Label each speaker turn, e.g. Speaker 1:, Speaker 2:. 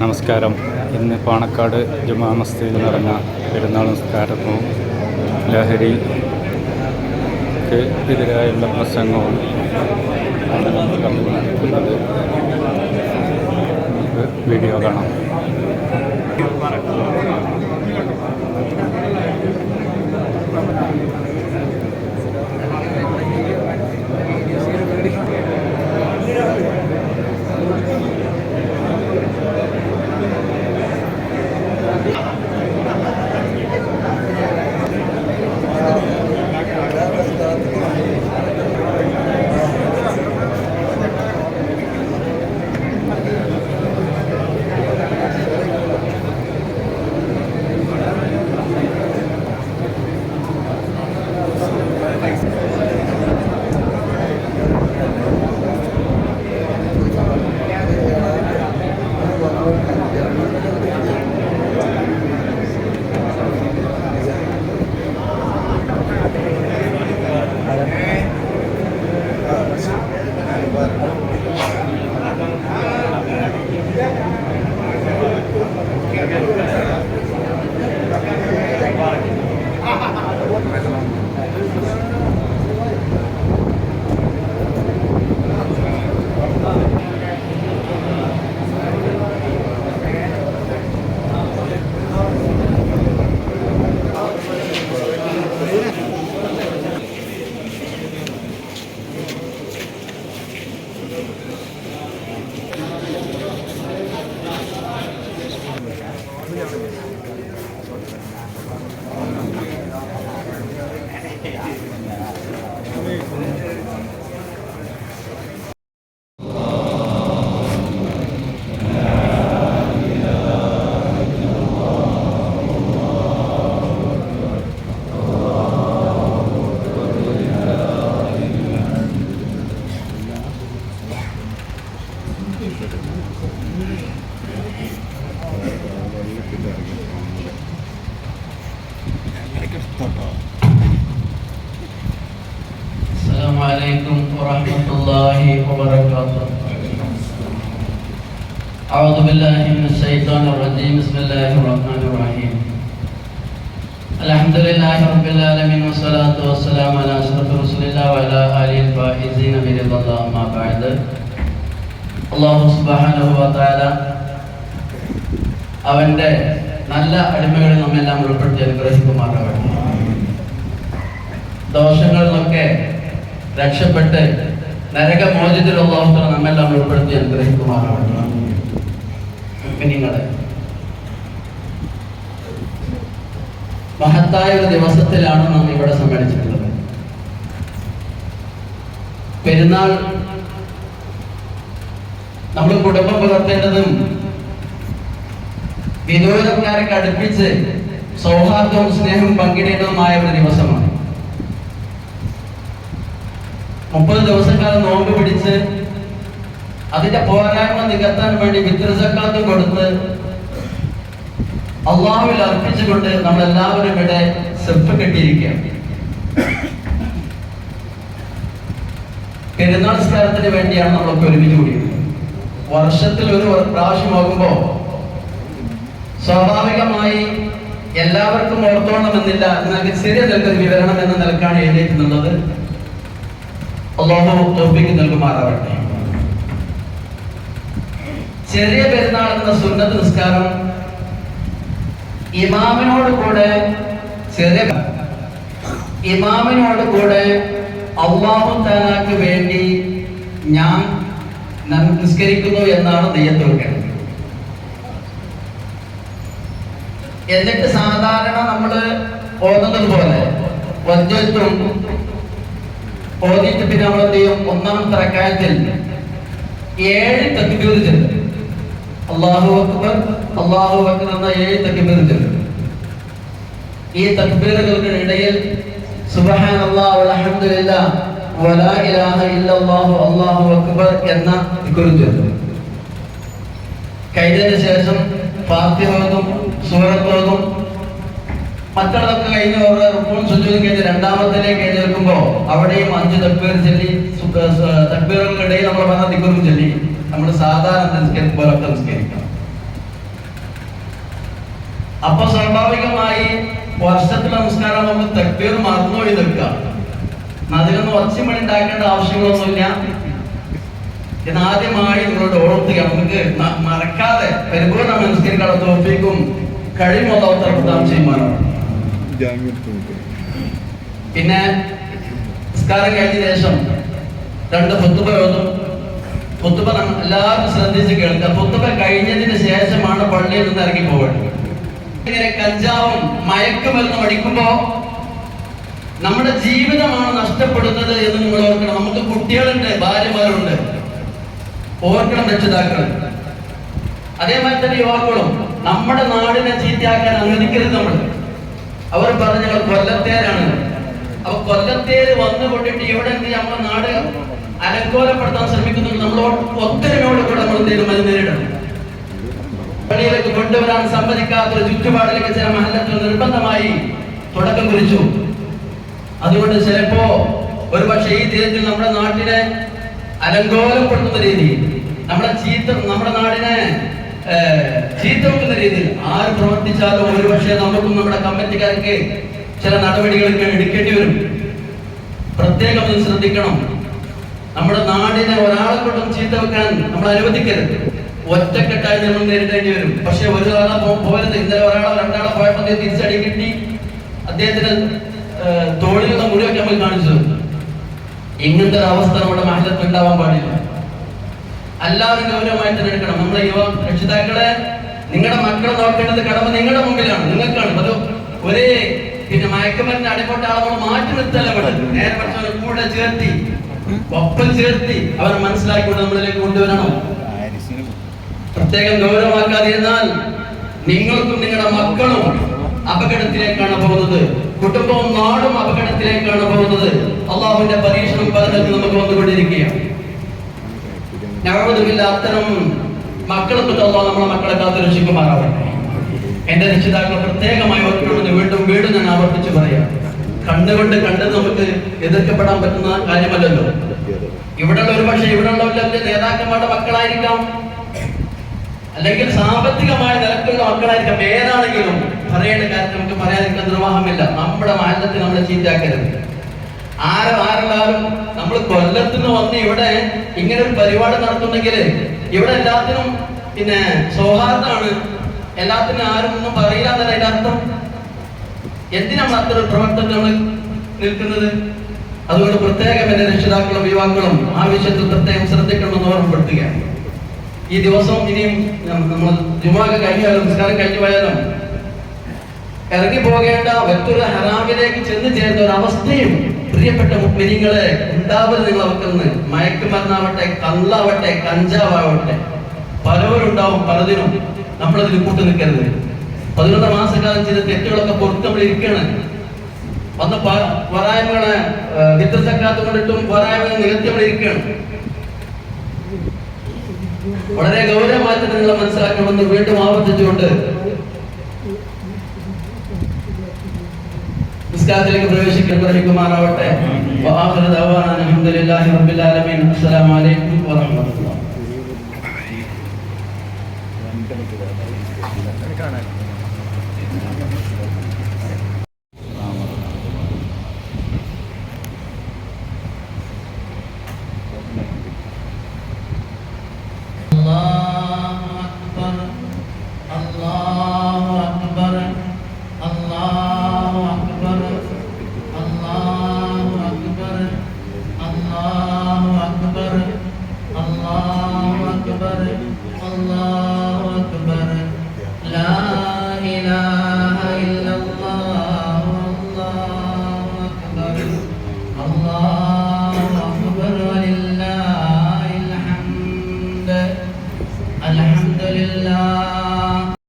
Speaker 1: നമസ്കാരം. ഇന്ന് പാണക്കാട് ജുമാ മസ്ജിദിൽ നടന്ന പെരുന്നാൾ നിസ്കാരവും ലഹരിക്ക് എതിരായുള്ള പ്രസംഗവും നടക്കുന്നത് വീഡിയോ കാണാം.
Speaker 2: Assalamualaikum warahmatullahi wabarakatuh. A'udzu billahi minasyaitonir rajim. Bismillahirrahmanirrahim. Alhamdulillahirabbil alamin wassalatu wassalamu ala asyrafir rusulillah wa ala alihi faizin bi ridallah amma ba'd. Allah subhanahu wa ta'ala അവന്റെ നല്ല അടിമകളിൽ നമ്മെല്ലാം ഉൾപ്പെടുത്തി അനുഗ്രഹിക്കുമാറാവട്ടെ. ദോഷങ്ങളിൽ നിന്നൊക്കെ രക്ഷപ്പെട്ട് നരകമോചിതരുള്ള അല്ലാഹു നമ്മെല്ലാം ഉൾപ്പെടുത്തി അനുഗ്രഹിക്കുമാറാവട്ടെ. മുഅ്മിനീങ്ങളെ, മഹത്തായ ഒരു ദിവസത്തിലാണ് നാം ഇവിടെ സമ്മേളിച്ചിട്ടുള്ളത്. പെരുന്നാൾ നമ്മൾ കുടുംബം പുലർത്തേണ്ടതും വിനോദക്കാരൊക്കെ അടുപ്പിച്ച് സൗഹാർദ്ദവും സ്നേഹവും പങ്കിടേണ്ടതുമായ ഒരു ദിവസമാണ്. 30 ദിവസക്കാലം നോമ്പ് പിടിച്ച് അതിന്റെ പോരായ്മ നികത്താൻ വേണ്ടി ഫിത്ർ സക്കാത്തും കൊടുത്ത് അള്ളാഹുവിൽ അർപ്പിച്ചുകൊണ്ട് നമ്മളെല്ലാവരും ഇവിടെ സെഫ് കെട്ടിയിരിക്കുകയാണ്. പെരുന്നാൾ നിസ്കാരത്തിന് വേണ്ടിയാണ് നമ്മളൊക്കെ ഒരുമിച്ച് കൂടിയത്. വർഷത്തിൽ ഒരു പ്രാവശ്യമാകുമ്പോ സ്വാഭാവികമായി എല്ലാവർക്കും ഓർത്തോണമെന്നില്ല, എന്നാൽ ചെറിയ നിലക്കൊരു വിവരണം എന്ന നിലക്കാണ് എഴുതിയിട്ടുള്ളത്. അല്ലാഹു തൗഫീഖ് നൽകുമാറാവട്ടെ. ചെറിയ പെരുന്നാൾ എന്ന സുന്നത്ത് നിസ്കാരം ഇമാമിനോട് കൂടെ അല്ലാഹു തആലക്ക് വേണ്ടി ഞാൻ നിസ്കരിക്കുന്നു എന്നാണ് നിയ്യത്ത് വെക്കേണ്ടത്. എന്നിട്ട് സാധാരണ നമ്മള് ഓതുന്നത് പോലെ വജ്ജത്തും ഓതിയിട്ട് പിന്നെ നമ്മൾ എന്ത് ചെയ്യും? ഒന്നാമത്തെ റക്അത്തിൽ 7 തക്ബീർ ചൊല്ലും. അല്ലാഹു അക്ബർ അല്ലാഹു അക്ബർ എന്ന 7 തക്ബീർ ചൊല്ലും. ഈ തക്ബീറുകൾക്ക് ഇടയിൽ സുബ്ഹാനല്ലാഹ് വൽഹംദുലില്ലാഹ് വലാ ഇലാഹ ഇല്ലല്ലാഹു അല്ലാഹു അക്ബർ എന്ന ദിക്ർ ചൊല്ലും. കഴിഞ്ഞതിന് ശേഷം ഫാത്തിഹ ഓതും, സൂറത്ത് ഓതും. മറ്റുള്ളതൊക്കെ കഴിഞ്ഞ് അവരുടെ റുക്കൂഉം സുജൂദും കഴിഞ്ഞ് രണ്ടാമത്തിലേക്ക് എഴുന്നേൽക്കുമ്പോൾ അവിടെയും 5 തക്ബീർ ചൊല്ലി, തക്ബീറുകൾക്കിടയിൽ നമ്മൾ പറഞ്ഞ ദിക്റും ചൊല്ലി നമ്മൾ സാധാരണ നിസ്കരിക്കുമ്പോഴൊക്കെ നിസ്കരിക്കണം. അപ്പൊ സ്വാഭാവികമായി വർഷത്തിലെ നമസ്കാരം നമ്മൾ തക്ബീർ മറന്നുപോയി നിൽക്കുക. അതിലൊന്നും ഒച്ചമണി ഉണ്ടാക്കേണ്ട ആവശ്യങ്ങളൊന്നുമില്ല എന്ന് ആദ്യമായി നിങ്ങളോട് ഓർത്തുക. നമുക്ക് മറക്കാതെ പരിപൂർണ്ണ നമസ്കരിക്കാനുള്ള തോഫീക്കും കഴിയുമല്ലാത്ത പ്രദാനം ചെയ്യുവാനാണ്. പിന്നെ നിസ്കാരം കഴിഞ്ഞ ശേഷം 2 ഖുത്ബ ഓതും. ഖുത്ബ എല്ലാവരും ശ്രദ്ധിച്ച് കേൾക്കുക. ഖുത്ബ കഴിഞ്ഞതിന് ശേഷമാണ് പള്ളിയിൽ നിന്ന് ഇറങ്ങി പോകേണ്ടത്. ഇങ്ങനെ കഞ്ചാവും മയക്കുമരുന്നും അടിക്കുമ്പോ നമ്മുടെ ജീവിതമാണ് നഷ്ടപ്പെടുന്നത് എന്ന് നിങ്ങൾ ഓർക്കണം. നമുക്ക് കുട്ടികളുണ്ട്, ഭാര്യമാരുണ്ട്, ഓർക്കണം രക്ഷിതാക്കൾ. അതേമാതിരി തന്നെ യുവാക്കളും നമ്മുടെ നാടിനെ ചീത്തയാക്കാൻ അനുവദിക്കരുത്. നമ്മൾ അവർ പറഞ്ഞ ഞങ്ങൾ കൊല്ലത്തേരാണ്. അപ്പൊ കൊല്ലത്തേര് വന്നുകൊണ്ടിട്ട് ഇവിടെ എന്ത് നമ്മുടെ നാട് അലങ്കോലപ്പെടുത്താൻ ശ്രമിക്കുന്നുണ്ട്. നമ്മൾ ഒത്തൊരുമയോട് കൂടെ നമ്മൾ എന്തെങ്കിലും അത് നേരിടണം. പള്ളിയിലേക്ക് കൊണ്ടുവരാൻ സമ്മതിക്കാത്തൊരു ചുറ്റുപാടിലേക്ക് ചില മഹല്ലത്തിൽ നിർബന്ധമായി തുടക്കം കുറിച്ചു. അതുകൊണ്ട് ചിലപ്പോ ഒരുപക്ഷെ ഈ തീയതിയിൽ നമ്മുടെ നാട്ടിനെ അലങ്കോലപ്പെടുത്തുന്ന രീതിയിൽ, നമ്മുടെ നാടിനെ ചീത്ത വെക്കുന്ന രീതിയിൽ ആര് പ്രവർത്തിച്ചാലും ഒരുപക്ഷെ നമുക്കും നമ്മുടെ കമ്മിറ്റിക്കാർക്ക് ചില നടപടികളൊക്കെ എടുക്കേണ്ടി വരും. പ്രത്യേകം ശ്രദ്ധിക്കണം. നമ്മുടെ നാടിനെ ഒരാളെ കൊണ്ടും ചീത്ത വെക്കാൻ നമ്മൾ അനുവദിക്കരുത്. ഒറ്റക്കെട്ടായി നമ്മൾ നേരിടേണ്ടി വരും. പക്ഷെ ഒരു ആളെ പോരുത്. ഇന്നലെ ഒരാളെ 2 ആളെ പോയപ്പോൾ തിരിച്ചടി കിട്ടി. അദ്ദേഹത്തിന് തോളിലുള്ള മുറിവൊക്കെ നമ്മൾ കാണിച്ചു. ഇങ്ങനത്തെ ഒരു അവസ്ഥ നമ്മുടെ മഹല്ലത്തിൽ ഉണ്ടാവാൻ പാടില്ല. എല്ലാവരും ഗൗരവമായിട്ട് എടുക്കണം. നമ്മളെ രക്ഷിതാക്കളെ, നിങ്ങളുടെ മക്കളെ നോക്കേണ്ടത് കടമ നിങ്ങളുടെ മുമ്പിലാണ്, നിങ്ങൾക്കാണ്. അത് ഒരേ മയക്കുമരുന്ന് അടിപ്പെട്ട ആളുകൾ മാറ്റി നിർത്തല്ല വേണ്ടത്. നേരെ പഠിച്ചവരെ കൂടെ ചേർത്തി, ഒപ്പം ചേർത്തി അവരെ മനസ്സിലാക്കിക്കൊണ്ട് നമ്മളിലേക്ക് കൊണ്ടുവരണം. പ്രത്യേകം ഗൗരവമാക്കാതിരുന്നാൽ നിങ്ങൾക്കും നിങ്ങളുടെ മക്കളും അപകടത്തിലേക്കാണ് പോകുന്നത്. കുടുംബവും നാടും അപകടത്തിലേക്കാണ് പോകുന്നത്. അള്ളാഹുവിന്റെ പരീക്ഷണം പലതരത്തിൽ നമുക്ക് വന്നുകൊണ്ടിരിക്കുകയാണ്. ഞങ്ങളുടെ അത്തരം മക്കളെ തൊട്ട് അള്ളാഹ് നമ്മളെ മക്കളെ കാത്തു രക്ഷിക്കുമാറാവട്ടെ. എന്റെ രക്ഷിതാക്കൾ പ്രത്യേകമായി ഓർക്കണമെന്ന് വീണ്ടും വീണ്ടും ഞാൻ ആവർത്തിച്ച് പറയാം. കണ്ടുകൊണ്ട് കണ്ടത് നമുക്ക് എതിർക്കപ്പെടാൻ പറ്റുന്ന കാര്യമല്ലല്ലോ. ഇവിടെയുള്ള ഒരുപക്ഷെ ഇവിടെയുള്ളവരുടെ നേതാക്കന്മാരുടെ മക്കളായിരിക്കാം, അല്ലെങ്കിൽ സാമ്പത്തികമായ നിലക്കുള്ള മക്കളായിരിക്കാം. ഏതാണെങ്കിലും പറയേണ്ട കാര്യത്തിൽ നമുക്ക് പറയാതിരിക്കാൻ നിർവാഹമില്ല. നമ്മുടെ മഹല്ലത്തിൽ നമ്മളെ ചീത്തയാക്കരുത്. ആരെല്ലാവരും നമ്മൾ കൊല്ലത്തുനിന്ന് വന്ന് ഇവിടെ ഇങ്ങനെ ഒരു പരിപാടി നടത്തുന്നെങ്കിൽ ഇവിടെ എല്ലാത്തിനും പിന്നെ സൗഹാർദ്ദമാണ്, എല്ലാത്തിനും ആരും ഒന്നും പറയില്ല എന്നല്ല അതിന്റെ അർത്ഥം. എന്തിനാണ് അത്ര ഒരു പ്രവർത്തനം നമ്മൾ നിൽക്കുന്നത്? അതുകൊണ്ട് പ്രത്യേകം എന്റെ രക്ഷിതാക്കളും യുവാക്കളും ആ വിഷയത്തിൽ പ്രത്യേകം ശ്രദ്ധിക്കണമെന്ന് ഓർമ്മപ്പെടുത്തുകയാണ്. ഈ ദിവസം ഇനിയും നമ്മൾ ജുമാക്ക് കഴിഞ്ഞാലും നിസ്കാരം കഴിഞ്ഞു പോയാലും ഇറങ്ങി പോകേണ്ട മറ്റൊരു ഹറാമിലേക്ക് ചെന്ന് ചേർന്ന ഒരു അവസ്ഥയും പ്രിയപ്പെട്ട മുഅ്മിനീങ്ങളെ ഉണ്ടാവരുത്. നിങ്ങൾ അവർക്ക് മയക്കുമരുന്നാവട്ടെ, കള്ളാവട്ടെ, കഞ്ചാവട്ടെ, പലവരുണ്ടാവും. പലതിനും നമ്മളതിൽ കൂട്ടു നിൽക്കരുത്. 11 മാസക്കാലം ചെയ്ത തെറ്റുകളൊക്കെ പുറത്ത് നമ്മൾ ഇരിക്കുകയാണ്. വന്ന് പോരായ്മകളെ വിദ്യസക്കാത്ത് കൊണ്ടിട്ടും പോരായ്മകൾ നികത്തി നമ്മൾ ഇരിക്കുകയാണ്. വളരെ ഗൗരവമായിട്ട് നിങ്ങൾ മനസ്സിലാക്കണമെന്ന് വീണ്ടും ആവർത്തിച്ചുകൊണ്ട് നിസ്കാരത്തിലേക്ക് പ്രവേശിക്കുമാറാവട്ടെ. അൽഹംദുലില്ലാഹി റബ്ബിൽ ആലമീൻ. അസ്സലാമു അലൈക്കും വറഹ്മത്തുള്ളാഹി.